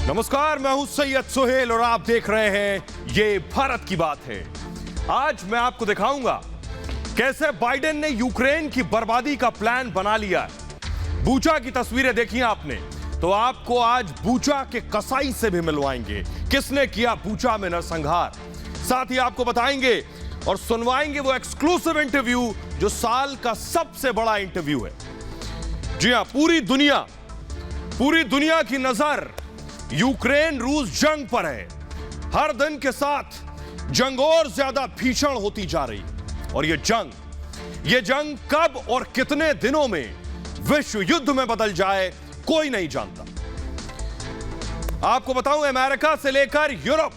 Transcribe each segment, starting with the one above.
नमस्कार, मैं हूं सैयद सुहेल और आप देख रहे हैं ये भारत की बात है। आज मैं आपको दिखाऊंगा कैसे बाइडेन ने यूक्रेन की बर्बादी का प्लान बना लिया है। बूचा की तस्वीरें देखी आपने, तो आपको आज बूचा के कसाई से भी मिलवाएंगे, किसने किया बूचा में नरसंहार। साथ ही आपको बताएंगे और सुनवाएंगे वो एक्सक्लूसिव इंटरव्यू जो साल का सबसे बड़ा इंटरव्यू है। जी हां, पूरी दुनिया की नजर यूक्रेन रूस जंग पर है। हर दिन के साथ जंग और ज्यादा भीषण होती जा रही है और ये जंग कब और कितने दिनों में विश्व युद्ध में बदल जाए कोई नहीं जानता। आपको बताऊं, अमेरिका से लेकर यूरोप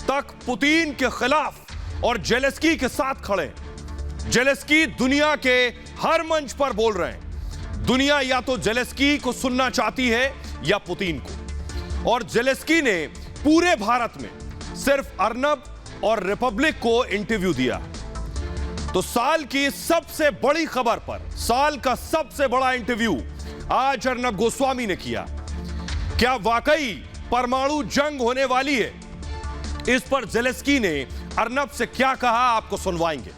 तक पुतिन के खिलाफ और जेलेंस्की के साथ खड़े। जेलेंस्की दुनिया के हर मंच पर बोल रहे हैं। दुनिया या तो जेलेंस्की को सुनना चाहती है या पुतिन को। और जेलेंस्की ने पूरे भारत में सिर्फ अर्नब और रिपब्लिक को इंटरव्यू दिया। तो साल की सबसे बड़ी खबर पर साल का सबसे बड़ा इंटरव्यू आज अर्नब गोस्वामी ने किया। क्या वाकई परमाणु जंग होने वाली है? इस पर जेलेंस्की ने अर्नब से क्या कहा आपको सुनवाएंगे।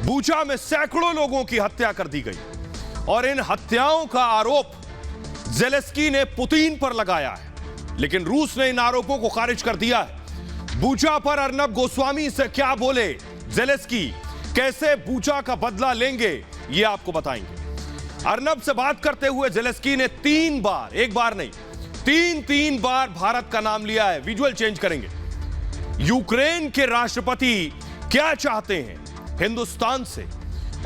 बूचा में सैकड़ों लोगों की हत्या कर दी गई और इन हत्याओं का आरोप जेलेंस्की ने पुतिन पर लगाया है, लेकिन रूस ने इन आरोपों को खारिज कर दिया है। बूचा पर अर्नब गोस्वामी से क्या बोले जेलेंस्की, कैसे बूचा का बदला लेंगे, ये आपको बताएंगे। अर्नब से बात करते हुए जेलेंस्की ने 3 बार, एक बार नहीं, 3 बार भारत का नाम लिया है। विजुअल चेंज करेंगे। यूक्रेन के राष्ट्रपति क्या चाहते हैं हिंदुस्तान से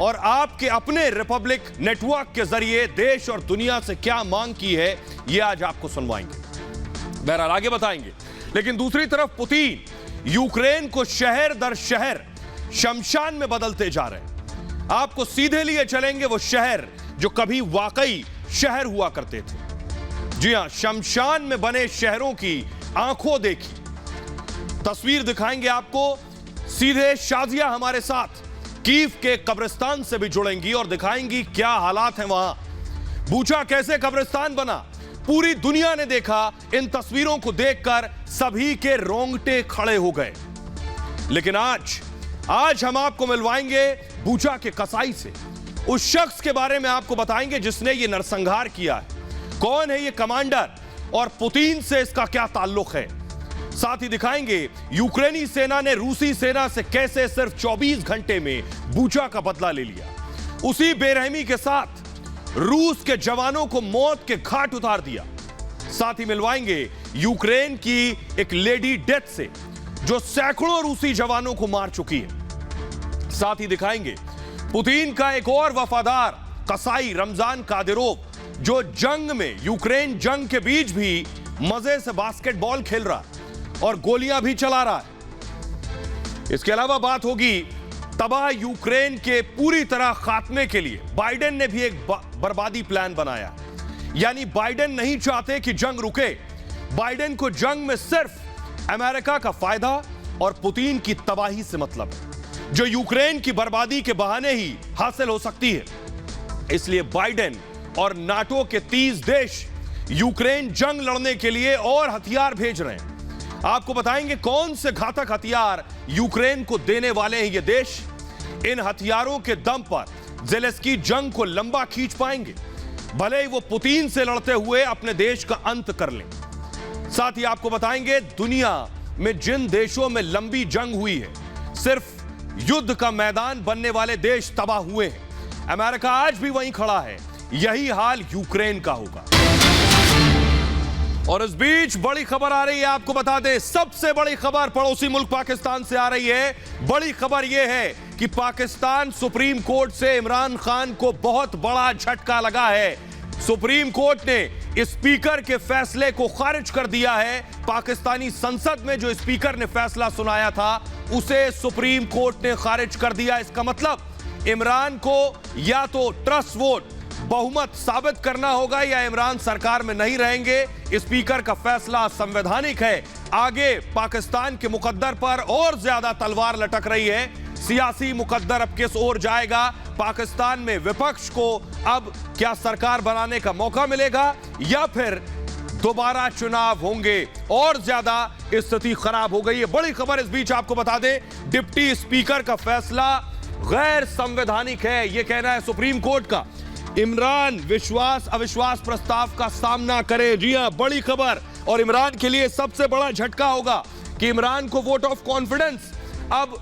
और आपके अपने रिपब्लिक नेटवर्क के जरिए देश और दुनिया से क्या मांग की है, यह आज आपको सुनवाएंगे, बहरहाल आगे बताएंगे। लेकिन दूसरी तरफ पुतिन यूक्रेन को शहर दर शहर शमशान में बदलते जा रहे हैं। आपको सीधे लिए चलेंगे वो शहर जो कभी वाकई शहर हुआ करते थे। जी हां, शमशान में बने शहरों की आंखों देखी तस्वीर दिखाएंगे आपको। सीधे शाजिया हमारे साथ कीव के कब्रिस्तान से भी जुड़ेंगी और दिखाएंगी क्या हालात हैं वहां। बूचा कैसे कब्रिस्तान बना, पूरी दुनिया ने देखा। इन तस्वीरों को देखकर सभी के रोंगटे खड़े हो गए। लेकिन आज हम आपको मिलवाएंगे बूचा के कसाई से। उस शख्स के बारे में आपको बताएंगे जिसने ये नरसंहार किया है। कौन है ये कमांडर और पुतिन से इसका क्या ताल्लुक है। साथ ही दिखाएंगे यूक्रेनी सेना ने रूसी सेना से कैसे सिर्फ 24 घंटे में बूचा का बदला ले लिया। उसी बेरहमी के साथ रूस के जवानों को मौत के घाट उतार दिया। साथ ही मिलवाएंगे यूक्रेन की एक लेडी डेथ से जो सैकड़ों रूसी जवानों को मार चुकी है। साथ ही दिखाएंगे पुतिन का एक और वफादार कसाई रमजान कादिरोव जो जंग में, यूक्रेन जंग के बीच भी मजे से बास्केटबॉल खेल रहा और गोलियां भी चला रहा है। इसके अलावा बात होगी तबाह यूक्रेन के पूरी तरह खात्मे के लिए बाइडेन ने भी एक बर्बादी प्लान बनाया। यानी बाइडेन नहीं चाहते कि जंग रुके। बाइडेन को जंग में सिर्फ अमेरिका का फायदा और पुतिन की तबाही से मतलब है, जो यूक्रेन की बर्बादी के बहाने ही हासिल हो सकती है। इसलिए बाइडेन और नाटो के 30 देश यूक्रेन जंग लड़ने के लिए और हथियार भेज रहे हैं। आपको बताएंगे कौन से घातक हथियार यूक्रेन को देने वाले हैं ये देश। इन हथियारों के दम पर जेलेंस्की जंग को लंबा खींच पाएंगे, भले ही वो पुतिन से लड़ते हुए अपने देश का अंत कर लें। साथ ही आपको बताएंगे दुनिया में जिन देशों में लंबी जंग हुई है, सिर्फ युद्ध का मैदान बनने वाले देश तबाह हुए हैं। अमेरिका आज भी वहीं खड़ा है। यही हाल यूक्रेन का होगा। और इस बीच बड़ी खबर आ रही है, आपको बता दें, सबसे बड़ी खबर पड़ोसी मुल्क पाकिस्तान से आ रही है। बड़ी खबर यह है कि पाकिस्तान सुप्रीम कोर्ट से इमरान खान को बहुत बड़ा झटका लगा है। सुप्रीम कोर्ट ने स्पीकर के फैसले को खारिज कर दिया है। पाकिस्तानी संसद में जो स्पीकर ने फैसला सुनाया था उसे सुप्रीम कोर्ट ने खारिज कर दिया। इसका मतलब इमरान को या तो ट्रस्ट वोट, बहुमत साबित करना होगा या इमरान सरकार में नहीं रहेंगे। स्पीकर का फैसला संवैधानिक है। आगे पाकिस्तान के मुकद्दर पर और ज्यादा तलवार लटक रही है। सियासी मुकद्दर अब किस ओर जाएगा? पाकिस्तान में विपक्ष को अब क्या सरकार बनाने का मौका मिलेगा या फिर दोबारा चुनाव होंगे और ज्यादा स्थिति खराब हो गई है। बड़ी खबर इस बीच आपको बता दें, डिप्टी स्पीकर का फैसला गैर संवैधानिक है, यह कहना है सुप्रीम कोर्ट का। इमरान विश्वास अविश्वास प्रस्ताव का सामना करे। जी हां, बड़ी खबर। और इमरान के लिए सबसे बड़ा झटका होगा कि इमरान को वोट ऑफ कॉन्फिडेंस अब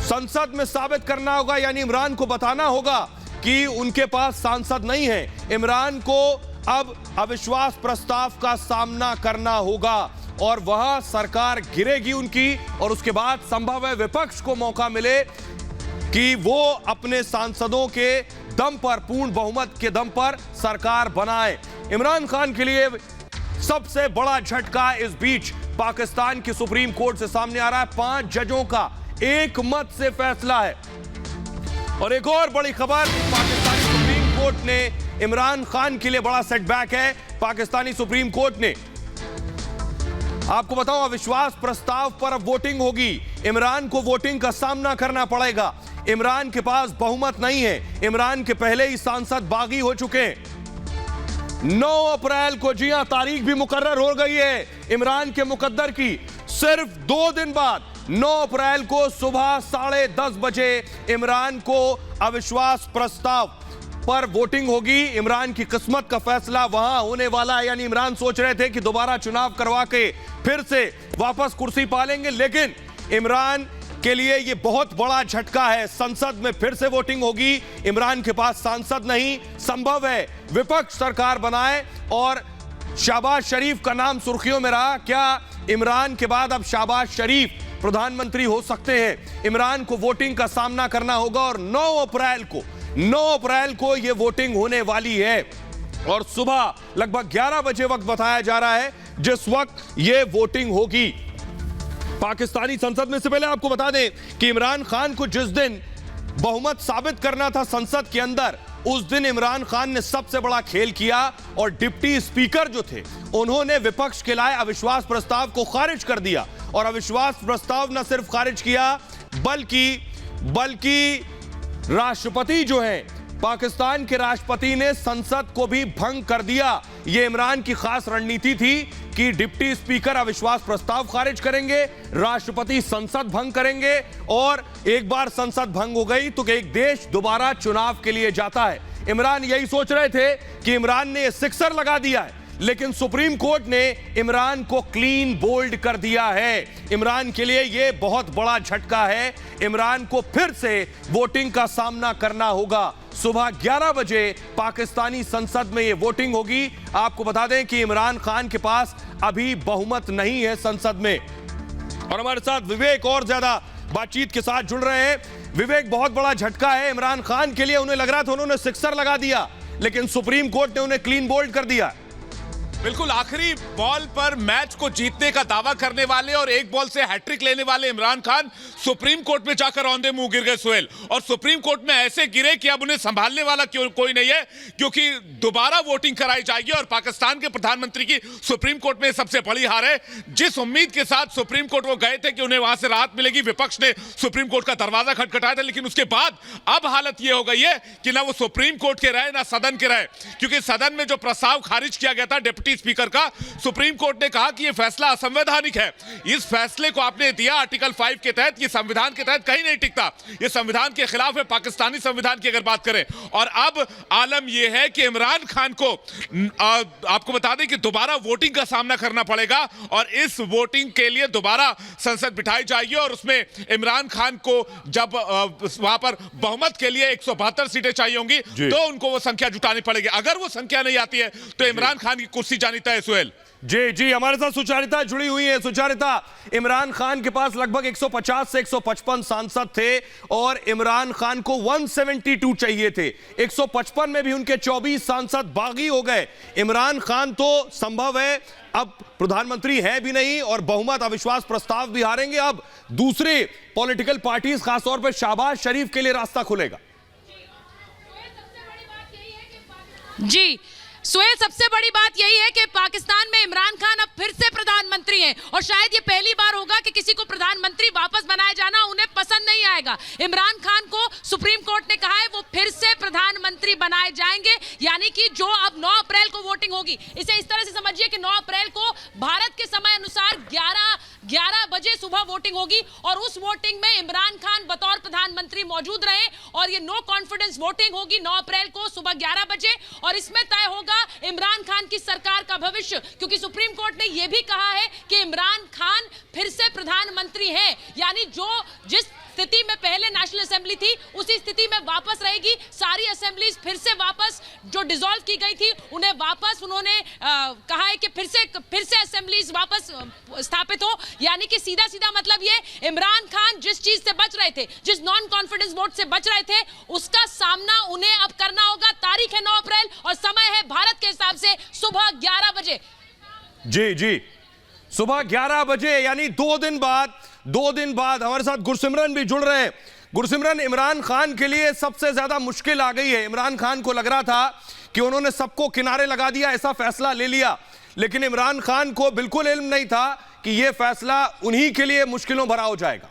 संसद में साबित करना होगा, यानी इमरान को बताना होगा कि उनके पास सांसद नहीं है। इमरान को अब अविश्वास प्रस्ताव का सामना करना होगा और वहां सरकार गिरेगी उनकी, और उसके बाद संभव है विपक्ष को मौका मिले कि वो अपने सांसदों के दम पर, पूर्ण बहुमत के दम पर सरकार बनाए। इमरान खान के लिए सबसे बड़ा झटका इस बीच पाकिस्तान की सुप्रीम कोर्ट से सामने आ रहा है। 5 जजों का एक मत से फैसला है। और एक और बड़ी खबर, पाकिस्तानी सुप्रीम कोर्ट ने इमरान खान के लिए बड़ा सेटबैक है। पाकिस्तानी सुप्रीम कोर्ट ने, आपको बताऊं, अविश्वास प्रस्ताव पर अब वोटिंग होगी। इमरान को वोटिंग का सामना करना पड़ेगा। इमरान के पास बहुमत नहीं है। इमरान के पहले ही सांसद बागी हो चुके हैं। 9 अप्रैल को, जी हां, तारीख भी मुकर्रर हो गई है इमरान के मुकद्दर की। सिर्फ 2 दिन बाद 9 अप्रैल को सुबह 10:30 बजे इमरान को अविश्वास प्रस्ताव पर वोटिंग होगी। इमरान की किस्मत का फैसला वहां होने वाला है। यानी इमरान सोच रहे थे कि दोबारा चुनाव करवा के फिर से वापस कुर्सी पालेंगे, लेकिन इमरान के लिए यह बहुत बड़ा झटका है। संसद में फिर से वोटिंग होगी। इमरान के पास सांसद नहीं, संभव है विपक्ष सरकार बनाए और शहबाज शरीफ का नाम सुर्खियों में रहा। क्या इमरान के बाद अब शहबाज शरीफ प्रधानमंत्री हो सकते हैं? इमरान को वोटिंग का सामना करना होगा और 9 अप्रैल को यह वोटिंग होने वाली है। और सुबह लगभग 11 बजे वक्त बताया जा रहा है जिस वक्त यह वोटिंग होगी पाकिस्तानी संसद में। से पहले आपको बता दें कि इमरान खान को जिस दिन बहुमत साबित करना था संसद के अंदर, उस दिन इमरान खान ने सबसे बड़ा खेल किया और डिप्टी स्पीकर जो थे उन्होंने विपक्ष के लाए अविश्वास प्रस्ताव को खारिज कर दिया। और अविश्वास प्रस्ताव न सिर्फ खारिज किया बल्कि राष्ट्रपति जो है, पाकिस्तान के राष्ट्रपति ने संसद को भी भंग कर दिया। यह इमरान की खास रणनीति थी कि डिप्टी स्पीकर अविश्वास प्रस्ताव खारिज करेंगे, राष्ट्रपति संसद भंग करेंगे, और एक बार संसद भंग हो गई तो एक देश दोबारा चुनाव के लिए जाता है। इमरान यही सोच रहे थे कि इमरान ने सिक्सर लगा दिया है, लेकिन सुप्रीम कोर्ट ने इमरान को क्लीन बोल्ड कर दिया है। इमरान के लिए यह बहुत बड़ा झटका है। इमरान को फिर से वोटिंग का सामना करना होगा। सुबह 11 बजे पाकिस्तानी संसद में यह वोटिंग होगी। आपको बता दें कि इमरान खान के पास अभी बहुमत नहीं है संसद में। और हमारे साथ विवेक और ज्यादा बातचीत के साथ जुड़ रहे हैं। विवेक, बहुत बड़ा झटका है इमरान खान के लिए। उन्हें लग रहा था उन्होंने सिक्सर लगा दिया, लेकिन सुप्रीम कोर्ट ने उन्हें क्लीन बोल्ड कर दिया। बिल्कुल आखिरी बॉल पर मैच को जीतने का दावा करने वाले और एक बॉल से हैट्रिक लेने वाले इमरान खान सुप्रीम कोर्ट में जाकर औंधे मुंह गिर गए सुहेल। और सुप्रीम कोर्ट में ऐसे गिरे कि अब उन्हें संभालने वाला कोई नहीं है, क्योंकि दोबारा वोटिंग कराई जाएगी। और पाकिस्तान के प्रधानमंत्री की सुप्रीम कोर्ट में सबसे बड़ी हार है। जिस उम्मीद के साथ सुप्रीम कोर्ट वो गए थे कि उन्हें वहां से राहत मिलेगी, विपक्ष ने सुप्रीम कोर्ट का दरवाजा खटखटाया था, लेकिन उसके बाद अब हालत यह हो गई है कि ना वो सुप्रीम कोर्ट के रहे ना सदन के रहे। क्योंकि सदन में जो प्रस्ताव खारिज किया गया था डिप्टी स्पीकर का, सुप्रीम कोर्ट ने कहा कि यह फैसला असंवैधानिक है। इस फैसले को आपने दिया आर्टिकल 5 के तहत, यह संविधान के तहत कहीं नहीं टिकता, यह संविधान के खिलाफ है, पाकिस्तानी संविधान की अगर बात करें। और अब आलम यह है कि इमरान खान को आपको बता दें कि दोबारा वोटिंग का सामना करना पड़ेगा और इस वोटिंग के लिए दोबारा संसद बिठाई जाएगी और उसमें इमरान खान को जब वहां पर बहुमत के लिए 172 सीटें चाहिए होंगी तो उनको वो संख्या जुटानी पड़ेगी। अगर वो संख्या नहीं आती है तो इमरान खान की कुर्सी जानी तय है। सुहेल जी, हमारे साथ सुचारिता जुड़ी हुई है। सुचारिता, इमरान खान के पास लगभग 150 से 155 सांसद थे और इमरान खान को 172 चाहिए थे। 155 में भी उनके 24 सांसद बागी हो गए। इमरान खान तो संभव है अब प्रधानमंत्री है भी नहीं और बहुमत अविश्वास प्रस्ताव भी हारेंगे। अब दूसरे पॉलिटिकल पार्टीज, खासतौर पर शहबाज शरीफ के लिए रास्ता खुलेगा। जी सुहेल, सबसे बड़ी बात यही है कि पाकिस्तान में इमरान खान अब फिर से प्रधानमंत्री हैं और शायद ये पहली बार होगा कि किसी को प्रधानमंत्री वापस बनाया जाना उन्हें पसंद नहीं आएगा। इमरान खान को सुप्रीम कोर्ट ने कहा है वो फिर से प्रधानमंत्री बनाए जाएंगे। यानी कि जो अब 9 अप्रैल को वोटिंग होगी, इसे इस तरह से समझिए कि 9 अप्रैल को भारत के समय अनुसार 11 बजे सुबह वोटिंग होगी और उस वोटिंग में इमरान खान बतौर प्रधानमंत्री मौजूद रहे और ये नो कॉन्फिडेंस वोटिंग होगी 9 अप्रैल को सुबह 11 बजे और इसमें तय होगा इमरान खान की सरकार का भविष्य, क्योंकि सुप्रीम कोर्ट ने यह भी कहा है कि इमरान खान फिर से प्रधानमंत्री हैं। यानी जिस स्थिति में पहले नेशनल असेंबली थी उसी स्थिति में वापस रहेगी। सारी असेंबलीज फिर से वापस जो डिसॉल्व की गई थी उन्हें वापस उन्होंने कहा है कि फिर से असेंबलीज वापस स्थापित हो। यानी कि सीधा सीधा मतलब ये इमरान खान जिस चीज से बच रहे थे, जिस नॉन कॉन्फिडेंस वोट से बच रहे थे, उसका सामना उन्हें अब करना होगा। तारीख है 9 अप्रैल और समय है भारत के हिसाब से सुबह 11 बजे। जी सुबह 11 बजे, यानी 2 दिन बाद हमारे साथ गुरसिमरन भी जुड़ रहे हैं। गुरसिमरन, इमरान खान के लिए सबसे ज्यादा मुश्किल आ गई है। इमरान खान को लग रहा था कि उन्होंने सबको किनारे लगा दिया, ऐसा फैसला ले लिया, लेकिन इमरान खान को बिल्कुल इल्म नहीं था कि यह फैसला उन्हीं के लिए मुश्किलों भरा हो जाएगा।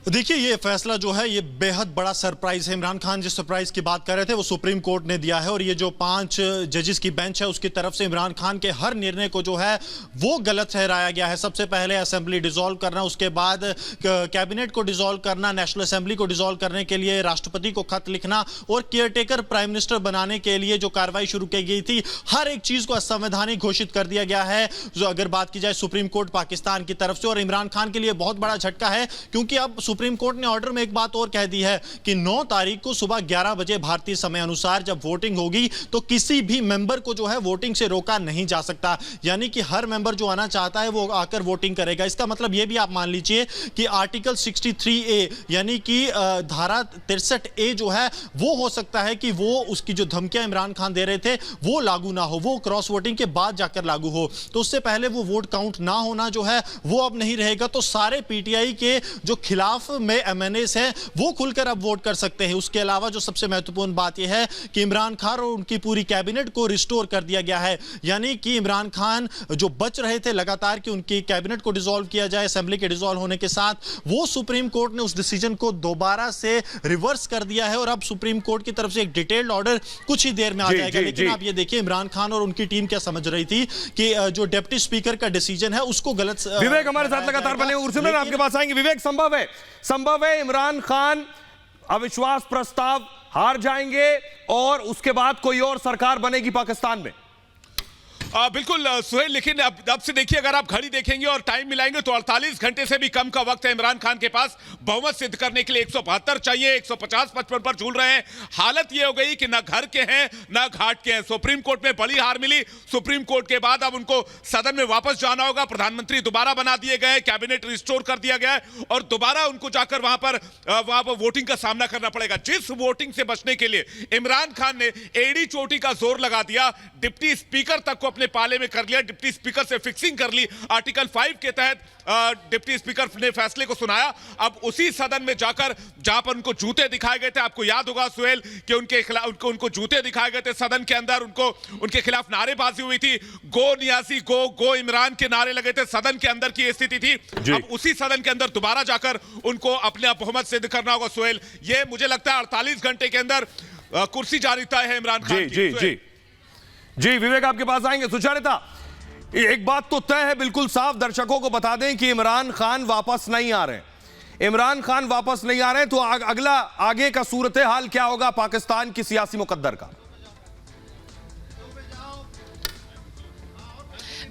देखिए, ये फैसला जो है ये बेहद बड़ा सरप्राइज है। इमरान खान जिस सरप्राइज की बात कर रहे थे वो सुप्रीम कोर्ट ने दिया है और ये जो 5 जजेस की बेंच है उसकी तरफ से इमरान खान के हर निर्णय को जो है वो गलत ठहराया गया है। सबसे पहले असेंबली डिसॉल्व करना, उसके बाद कैबिनेट को डिसॉल्व करना, नेशनल असेंबली को डिसॉल्व करने के लिए राष्ट्रपति को खत लिखना और केयरटेकर प्राइम मिनिस्टर बनाने के लिए जो कार्रवाई शुरू की गई थी, हर एक चीज को असंवैधानिक घोषित कर दिया गया है। जो अगर बात की जाए सुप्रीम कोर्ट पाकिस्तान की तरफ से, और इमरान खान के लिए बहुत बड़ा झटका है क्योंकि अब सुप्रीम कोर्ट ने ऑर्डर में एक बात और कह दी है कि 9 तारीख को सुबह 11 बजे भारतीय समय अनुसार जब वोटिंग होगी तो किसी भी मेंबर को जो है वोटिंग से रोका नहीं जा सकता। यानी कि हर मेंबर जो आना चाहता है वो आकर वोटिंग करेगा। इसका मतलब यह भी आप मान लीजिए कि आर्टिकल 63A यानी कि धारा 63A जो है वो हो सकता है कि वो उसकी जो धमकियां इमरान खान दे रहे थे वो लागू ना हो, वो क्रॉस वोटिंग के बाद जाकर लागू हो। तो उससे पहले वो वोट काउंट ना होना जो है वो अब नहीं रहेगा। तो सारे पीटीआई के जो खिलाफ में एमएनएस है वो खुलकर अब वोट कर सकते हैं। उसके अलावा जो सबसे महत्वपूर्ण बात यह है कि इमरान खान और उनकी पूरी कैबिनेट को रिस्टोर कर दिया गया है। यानी कि इमरान खान जो बच रहे थे लगातार कि उनकी कैबिनेट को डिसॉल्व किया जाए, असेंबली के डिसॉल्व होने के साथ, वो सुप्रीम कोर्ट ने उस डिसीजन को दोबारा से रिवर्स कर दिया है और अब सुप्रीम कोर्ट की तरफ से एक डिटेल्ड ऑर्डर कुछ ही देर में आ जाएगा। लेकिन आप ये देखिए इमरान खान और उनकी टीम क्या समझ रही थी कि जो डिप्टी स्पीकर का डिसीजन है उसको गलत। विवेक हमारे साथ लगातार बने हुए, आपके पास आएंगे। विवेक, संभव है इमरान खान अविश्वास प्रस्ताव हार जाएंगे और उसके बाद कोई और सरकार बनेगी पाकिस्तान में? बिल्कुल सुहेल, लेकिन अब से देखिए, अगर आप घड़ी देखेंगे और टाइम मिलाएंगे तो 48 घंटे से भी कम का वक्त है इमरान खान के पास बहुमत सिद्ध करने के लिए। 172 चाहिए, 150-55 पर झूल रहे हैं। हालत यह हो गई कि ना घर के हैं ना घाट के हैं। सुप्रीम कोर्ट में बड़ी हार मिली। सुप्रीम कोर्ट के बाद अब उनको सदन में वापस जाना होगा। प्रधानमंत्री दोबारा बना दिए गए, कैबिनेट रिस्टोर कर दिया गया है और दोबारा उनको जाकर वहां पर वोटिंग का सामना करना पड़ेगा। जिस वोटिंग से बचने के लिए इमरान खान ने एड़ी चोटी का जोर लगा दिया, डिप्टी स्पीकर तक को अपने पाले में कर लिया, डिप्टी स्पीकर से फिक्सिंग कर ली। आर्टिकल 5 के तहत डिप्टी स्पीकर ने फैसले को सुनाया। अब उसी सदन में जाकर जहां पर उनको जूते दिखाए गए थे, आपको याद होगा सुहेल कि उनके खिलाफ उनको जूते दिखाए गए थे सदन के अंदर, उनके खिलाफ नारेबाजी हुई थी, गो नियासी गो इमरान के नारे लगे थे। सदन के अंदर की स्थिति थी। अब उसी सदन के अंदर दोबारा जाकर उनको अपने बहुमत सिद्ध करना होगा। सुहेल, ये मुझे लगता है 48 घंटे के अंदर कुर्सी जारी तय है इमरान खान की। जी विवेक, आपके पास आएंगे। सुचारिता, एक बात तो तय है, बिल्कुल साफ दर्शकों को बता दें कि इमरान खान वापस नहीं आ रहे। इमरान खान वापस नहीं आ रहे तो अगला आगे का सूरत हाल क्या होगा पाकिस्तान की सियासी मुकद्दर का?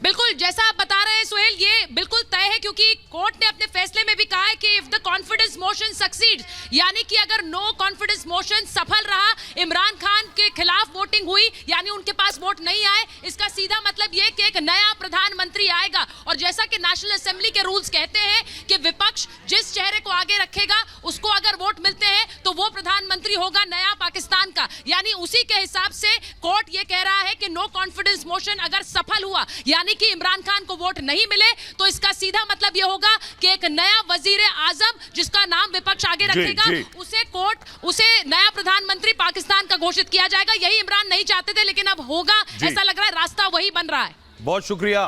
बिल्कुल जैसा आप बता रहे हैं सुहेल, ये बिल्कुल तय है क्योंकि कोर्ट ने अपने फैसले में भी कहा है कि if the confidence motion succeed, यानी कि अगर नो कॉन्फिडेंस मोशन सफल रहा, इमरान खान के खिलाफ वोटिंग हुई यानी उनके पास वोट नहीं आए, इसका सीधा मतलब ये कि एक नया प्रधानमंत्री आएगा। और जैसा कि नेशनल असेंबली के रूल्स कहते हैं कि विपक्ष जिस चेहरे को आगे रखेगा उसको अगर वोट मिलते हैं तो वो प्रधानमंत्री होगा नया पाकिस्तान का। यानी उसी के हिसाब से कोर्ट ये कह रहा है कि नो कॉन्फिडेंस मोशन अगर सफल हुआ यानी कि इमरान खान को वोट नहीं मिले तो इसका सीधा मतलब यह होगा कि एक नया वजीर आजम जिसका नाम विपक्ष आगे रखेगा उसे नया प्रधानमंत्री पाकिस्तान का घोषित किया जाएगा। यही इमरान नहीं चाहते थे लेकिन अब होगा, ऐसा लग रहा है रास्ता वही बन रहा है। बहुत शुक्रिया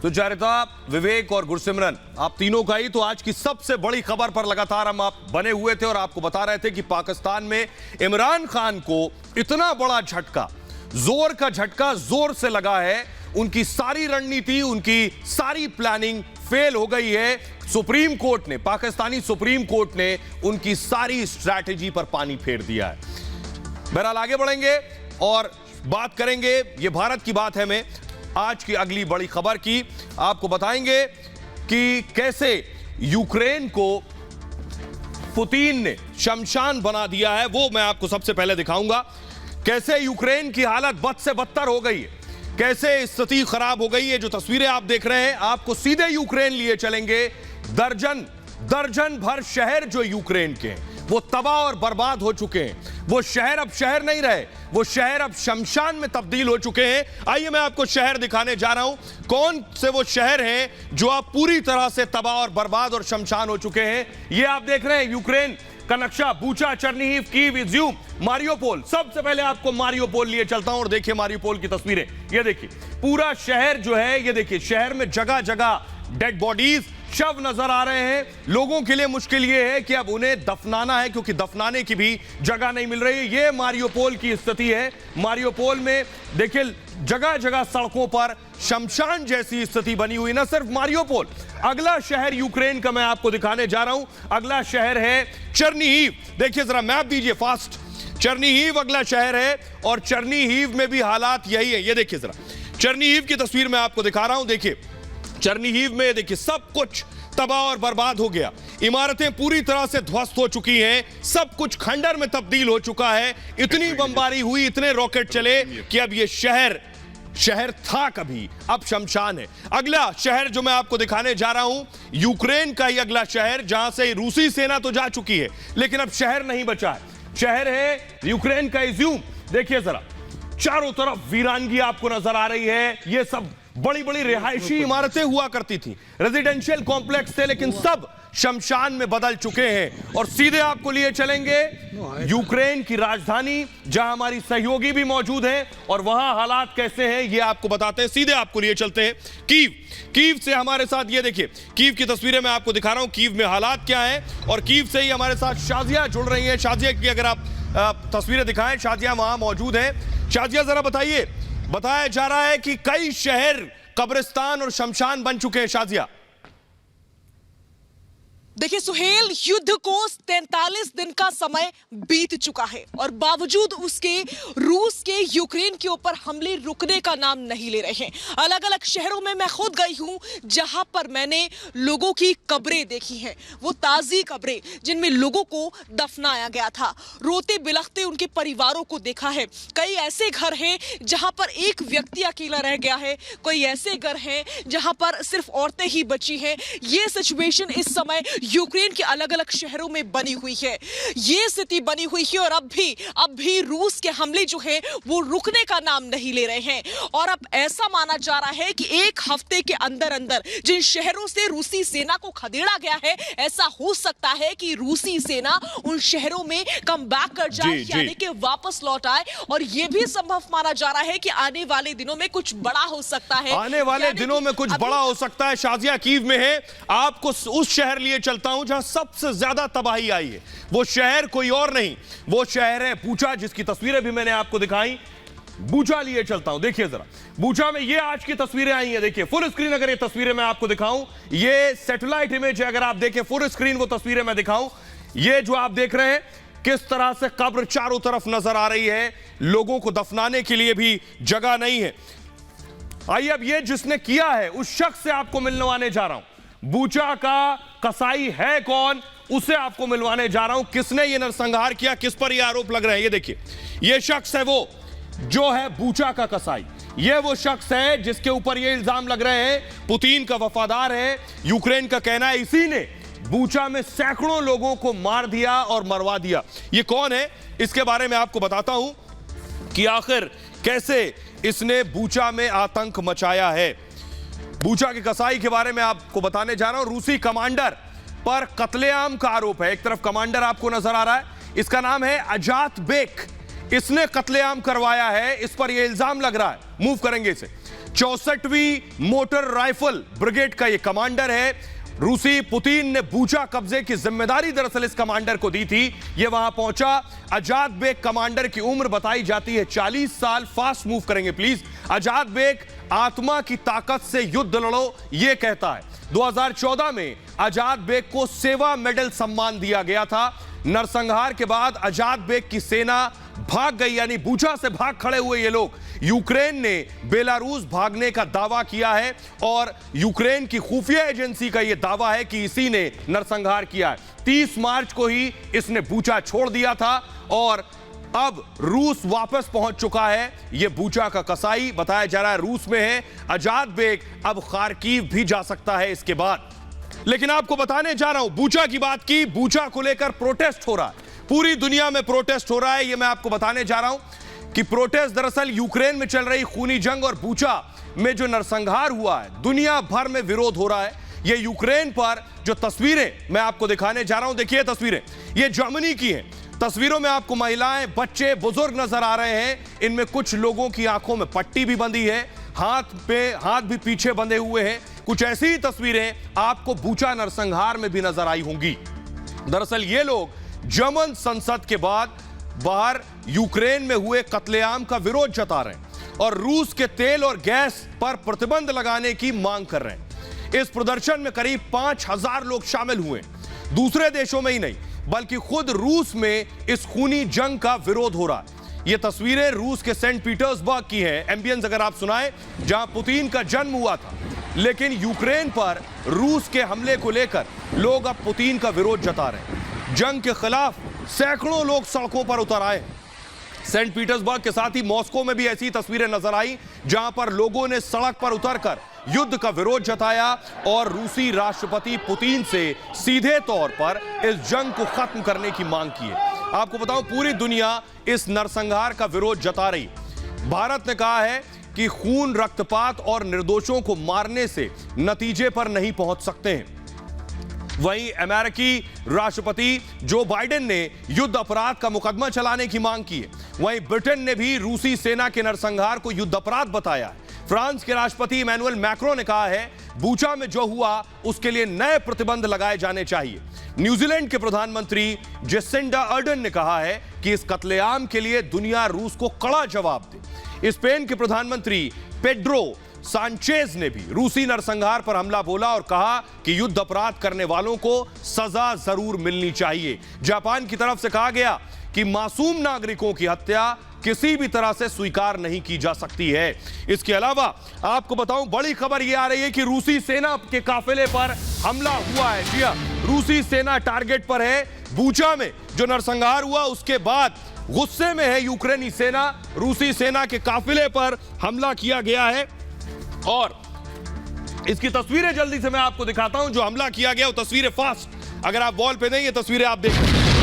तो चारिता, विवेक और गुरसिमरन, आप तीनों का ही तो आज की सबसे बड़ी खबर पर लगातार हम आप बने हुए थे और आपको बता रहे थे कि पाकिस्तान में इमरान खान को इतना बड़ा झटका, जोर का झटका जोर से लगा है। उनकी सारी रणनीति, उनकी सारी प्लानिंग फेल हो गई है। सुप्रीम कोर्ट ने, पाकिस्तानी सुप्रीम कोर्ट ने उनकी सारी स्ट्रैटेजी पर पानी फेर दिया है। बहरहाल आगे बढ़ेंगे और बात करेंगे, ये भारत की बात है, मैं आज की अगली बड़ी खबर की आपको बताएंगे कि कैसे यूक्रेन को पुतिन ने शमशान बना दिया है। वो मैं आपको सबसे पहले दिखाऊंगा, कैसे यूक्रेन की हालत बद से बदतर हो गई है, कैसे स्थिति खराब हो गई है। जो तस्वीरें आप देख रहे हैं, आपको सीधे यूक्रेन लिए चलेंगे। दर्जन भर शहर जो यूक्रेन के हैं वो तबाह और बर्बाद हो चुके हैं। वो शहर अब शहर नहीं रहे, वो शहर अब शमशान में तब्दील हो चुके हैं। आइए मैं आपको शहर दिखाने जा रहा हूं, कौन से वो शहर हैं जो अब पूरी तरह से तबाह और बर्बाद और शमशान हो चुके हैं। ये आप देख रहे हैं यूक्रेन का नक्शा, बूचा, चर्निहिव, कीव, इज्यूम, मारियोपोल। सबसे पहले आपको मारियोपोल लिए चलता हूं और देखिए मारियोपोल की तस्वीरें। ये देखिए पूरा शहर जो है, ये देखिए शहर में जगह जगह डेड बॉडीज, शव नजर आ रहे हैं। लोगों के लिए मुश्किल ये है कि अब उन्हें दफनाना है, क्योंकि दफनाने की भी जगह नहीं मिल रही। ये मारियोपोल की स्थिति है। मारियोपोल में देखिए जगह जगह सड़कों पर शमशान जैसी स्थिति बनी हुई। ना सिर्फ मारियोपोल, अगला शहर यूक्रेन का मैं आपको दिखाने जा रहा हूं। अगला शहर है चर्निहिव। देखिए जरा मैप दीजिए फास्ट। चर्निहिव अगला शहर है और चर्निहिव में भी हालात यही है। ये देखिए जरा चर्निहिव की तस्वीर मैं आपको दिखा रहा हूं। देखिए चर्निहिव में देखिए सब कुछ तबाह और बर्बाद हो गया। इमारतें पूरी तरह से ध्वस्त हो चुकी हैं, सब कुछ खंडर में तब्दील हो चुका है। इतनी बमबारी हुई, इतने रॉकेट चले कि अब ये शहर था कभी, अब शमशान है। अगला शहर जो मैं आपको दिखाने जा रहा हूं, यूक्रेन का ही अगला शहर, जहां से रूसी सेना तो जा चुकी है लेकिन अब शहर नहीं बचा है। शहर है यूक्रेन का इज्यूम। देखिए जरा चारों तरफ वीरानगी आपको नजर आ रही है। ये सब बड़ी बड़ी रिहायशी इमारतें हुआ करती थी, रेजिडेंशियल कॉम्प्लेक्स थे, लेकिन सब शमशान में बदल चुके हैं। और सीधे आपको लिए चलेंगे यूक्रेन की राजधानी, जहां हमारी सहयोगी भी मौजूद हैं और वहां हालात कैसे हैं ये आपको बताते हैं। सीधे आपको लिए चलते हैं कीव से हमारे साथ। ये देखिए कीव की तस्वीरें मैं आपको दिखा रहा हूं, कीव में हालात क्या हैं। और कीव से ही हमारे साथ शाजिया जुड़ रही हैं। शाजिया की अगर आप तस्वीरें दिखाएं, शाजिया वहां मौजूद है। शाजिया जरा बताइए, बताया जा रहा है कि कई शहर कब्रिस्तान और शमशान बन चुके हैं। शाजिया देखिए सुहेल, युद्ध को 43 दिन का समय बीत चुका है और बावजूद उसके रूस के यूक्रेन के ऊपर हमले रुकने का नाम नहीं ले रहे हैं। अलग अलग शहरों में मैं खुद गई हूं जहां पर मैंने लोगों की कब्रें देखी हैं, वो ताजी कब्रें जिनमें लोगों को दफनाया गया था। रोते बिलखते उनके परिवारों को देखा है। कई ऐसे घर हैं जहां पर एक व्यक्ति अकेला रह गया है, कोई ऐसे घर हैं जहां पर सिर्फ औरतें ही बची हैं। ये सिचुएशन इस समय यूक्रेन के अलग अलग शहरों में बनी हुई है। ये स्थिति बनी हुई है और अब भी रूस के हमले जो है वो रुकने का नाम नहीं ले रहे हैं। और अब ऐसा माना जा रहा है कि एक हफ्ते के अंदर अंदर जिन शहरों से रूसी सेना को खदेड़ा गया है, ऐसा हो सकता है कि रूसी सेना उन शहरों में कम बैक कर जाए, यानी कि वापस लौट आए। और यह भी संभव माना जा रहा है कि आने वाले दिनों में कुछ बड़ा हो सकता है। आने वाले दिनों में कुछ बड़ा हो सकता है। शाजिया कीव में है, आपको उस शहर लिए चलता हूं जहां सबसे ज्यादा तबाही आई है। वो शहर कोई और नहीं, वो शहर है बूचा, जिसकी तस्वीरें भी मैंने आपको दिखाई। बूचा लिए चलता हूं, देखिए जरा बूचा में ये आज की तस्वीरें आई हैं। देखिए फुल स्क्रीन अगर ये तस्वीरें मैं आपको दिखाऊं, ये सैटेलाइट इमेज है, अगर आप देखें फुल स्क्रीन वो तस्वीरें मैं दिखाऊं, ये जो आप देख रहे हैं किस तरह से कब्र चारों तरफ नजर आ रही है, लोगों को दफनाने के लिए भी जगह नहीं है। आइए अब ये जिसने किया है उस शख्स से आपको मिलवाने जा रहा हूं। बूचा का कसाई है कौन, उसे आपको मिलवाने जा रहा हूं। किसने ये नरसंहार किया, किस पर ये आरोप लग रहे हैं, ये देखिए ये शख्स है वो जो है बूचा का कसाई। ये वो शख्स है जिसके ऊपर ये इल्जाम लग रहे हैं पुतिन का वफादार है। यूक्रेन का कहना है इसी ने बूचा में सैकड़ों लोगों को मार दिया और मरवा दिया। ये कौन है, इसके बारे में आपको बताता हूं कि आखिर कैसे इसने बूचा में आतंक मचाया है। बूचा के कसाई के बारे में आपको बताने जा रहा हूं। रूसी कमांडर पर कत्लेआम का आरोप है। एक तरफ कमांडर आपको नजर आ रहा है, इसका नाम है अजात बेक। इसने कत्लेआम करवाया है, इस पर यह इल्जाम लग रहा है। मूव करेंगे इसे। 64वीं मोटर राइफल ब्रिगेड का यह कमांडर है। रूसी पुतिन ने बूचा कब्जे की जिम्मेदारी दरअसल इस कमांडर को दी थी। यह वहां पहुंचा। आजाद बेग कमांडर की उम्र बताई जाती है 40 साल। फास्ट मूव करेंगे प्लीज। आजाद बेग आत्मा की ताकत से युद्ध लड़ो, यह कहता है। 2014 में आजाद बेग को सेवा मेडल सम्मान दिया गया था। नरसंहार के बाद आजाद बेग की सेना भाग गई, यानी बूचा से भाग खड़े हुए ये लोग। यूक्रेन ने बेलारूस भागने का दावा किया है और यूक्रेन की खुफिया एजेंसी का यह दावा है कि इसी ने नरसंहार किया है। 30 मार्च को ही इसने बूचा छोड़ दिया था और अब रूस वापस पहुंच चुका है। यह बूचा का कसाई बताया जा रहा है रूस में है। आजाद बेग अब खार्किव भी जा सकता है इसके बाद। लेकिन आपको बताने जा रहा हूं, बूचा की बात की, बूचा को लेकर प्रोटेस्ट हो रहा है। पूरी दुनिया में प्रोटेस्ट हो रहा है। यह मैं आपको बताने जा रहा हूं कि प्रोटेस्ट दरअसल यूक्रेन में चल रही खूनी जंग और बूचा में जो नरसंहार हुआ है, दुनिया भर में विरोध हो रहा है। यह यूक्रेन पर जो तस्वीरें मैं आपको दिखाने जा रहा हूं, देखिए तस्वीरें, यह जर्मनी की हैं। तस्वीरों में आपको महिलाएं, बच्चे, बुजुर्ग नजर आ रहे हैं। इनमें कुछ लोगों की आंखों में पट्टी भी बंधी है, हाथ भी पीछे बंधे हुए हैं। कुछ ऐसी ही तस्वीरें आपको बूचा नरसंहार में भी नजर आई होंगी। दरअसल ये लोग जर्मन संसद के बाद बाहर यूक्रेन में हुए कत्लेआम का विरोध जता रहे हैं और रूस के तेल और गैस पर प्रतिबंध लगाने की मांग कर रहे हैं। इस प्रदर्शन में करीब 5000 लोग शामिल हुए। दूसरे देशों में ही नहीं बल्कि खुद रूस में इस खूनी जंग का विरोध हो रहा है। ये तस्वीरें रूस के सेंट पीटर्सबर्ग की हैं। एम्बियंस अगर आप सुनाएं, जहां पुतिन का जन्म हुआ था। लेकिन यूक्रेन पर रूस के हमले को लेकर लोग अब पुतिन का विरोध जता रहे हैं। जंग के खिलाफ सैकड़ों लोग सड़कों पर उतर आए। सेंट पीटर्सबर्ग के साथ ही मॉस्को में भी ऐसी तस्वीरें नजर आई, जहां पर लोगों ने सड़क पर उतरकर युद्ध का विरोध जताया और रूसी राष्ट्रपति पुतिन से सीधे तौर पर इस जंग को खत्म करने की मांग की है। आपको बताऊं, पूरी दुनिया इस नरसंहार का विरोध जता रही। भारत ने कहा है कि खून, रक्तपात और निर्दोषों को मारने से नतीजे पर नहीं पहुंच सकते हैं। वहीं अमेरिकी राष्ट्रपति जो बाइडेन ने युद्ध अपराध का मुकदमा चलाने की मांग की है। वहीं ब्रिटेन ने भी रूसी सेना के नरसंहार को युद्ध अपराध बताया है। फ्रांस के राष्ट्रपति इमैनुअल मैक्रों ने कहा है बूचा में जो हुआ उसके लिए नए प्रतिबंध लगाए जाने चाहिए। न्यूजीलैंड के प्रधानमंत्री जेसिंडा अर्डन ने कहा है कि इस कत्लेआम के लिए दुनिया रूस को कड़ा जवाब दे। स्पेन के प्रधानमंत्री पेड्रो सांचेज ने भी रूसी नरसंहार पर हमला बोला और कहा कि युद्ध अपराध करने वालों को सजा जरूर मिलनी चाहिए। जापान की तरफ से कहा गया कि मासूम नागरिकों की हत्या किसी भी तरह से स्वीकार नहीं की जा सकती है। इसके अलावा आपको बताऊं, बड़ी खबर यह आ रही है कि रूसी सेना के काफिले पर हमला हुआ है। जी हां, रूसी सेना टारगेट पर है। बूचा में जो नरसंहार हुआ उसके बाद गुस्से में है यूक्रेनी सेना। रूसी सेना के काफिले पर हमला किया गया है और इसकी तस्वीरें जल्दी से मैं आपको दिखाता हूं। जो हमला किया गया वो तस्वीरें फास्ट, अगर आप वॉल पे दें, ये तस्वीरें आप देखें।